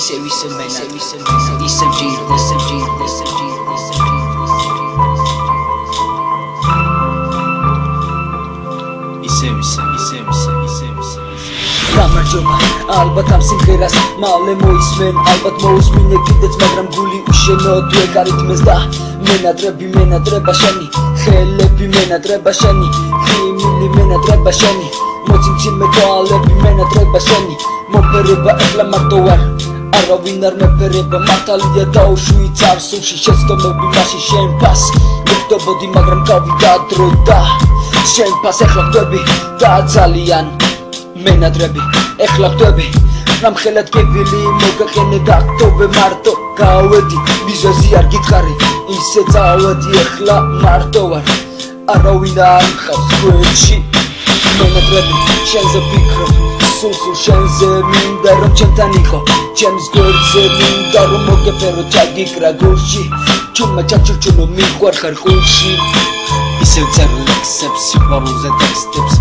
ისევ მენატრები ისევ ჭირდება გამარჯობა ალბათ ამ სიმღერას მალე მოისმენ ალბათ მოусმინე კიდეც მაგრამ გული უშენო თუ ეკარითმეს და მენატრება შენი ხელები მენატრება შენი ხიმილი მენატრება შენი მოციმციმე თვალები მენატრება შენი მოფერება ეხლა მარტო ვარ არავინ არ მეფერება მართალია დაუშვი წარსულში შეცდომები მაშინ შენ ფას მივხვდებოდი მაგრამ გავიდა დრო და შენ ფას ეხლა ხვდები და ძალიან მენატრები ეხლა ხვდები რამხელად კევილი მოგაყენე და ხტობე მარტო გავედი მიზეზი არ გითხარი ისე წავედი ეხლა მარტო ვარ არავინ არ მყავს გვერდში მენატრები შენზე ვფიქრობ სულ შენზე მინდა რომ ჩემთან იყო ჩემს გვერდზე მინდა რომ მოგეფერო ჩაგიკრა გულში ჩუმა ჩაჩურჩულო მიყვარხარ ყულში ისევ წერ ლექსებს სიყვარულზე ტექსტებს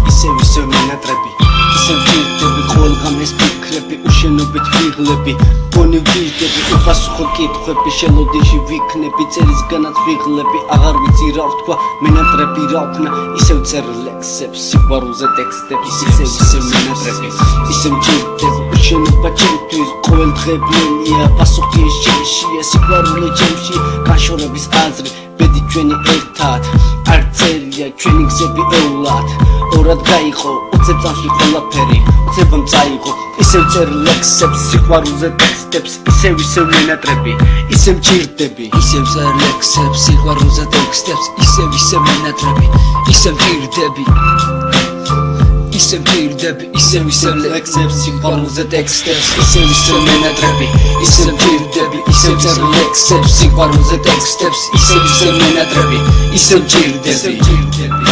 ისევ მენატრები ისევ ჭირდები ყველგან ეს ფიქრები უშენობით ვიღლები გონი ვიждები უპასუხო კითხვები შელოდინში ვიქნები წერისგანაც ვიღლები აღარ ვიცი რა ვთქვა მენატრები რა ვქნა ისევ წერ ლექსებს სიყვარულზე ტექსტებს ისევ მენატრები ისევ ჭირდები უშენობა ჩემთვის ყოველ დღეებია პასუხი შენშია სიყვარული ჩემში განშორების აზრი ბედი ჩვენი ერთად არ წერია ჩვენი გზები ეულად ორად გაიყო უცებ წამში ყველაფერი უცებამ წაიღო ისევ წერ ლექსებს სიყვარულზე ტექსტებს ისევ მენატრები ისევ ჭირდები ისევ წერ ლექსებს სიყვარულზე ტექსტებს ისევ მენატრები ისევ ჭირდები ისევ ლექსებს სიყვარულზე ტექსტებს ისევ მენატრები ისევ ჭირდები ისევ წერ ლექსებს სიყვარულზე ტექსტებს ისევ მენატრები ისევ ჭირდები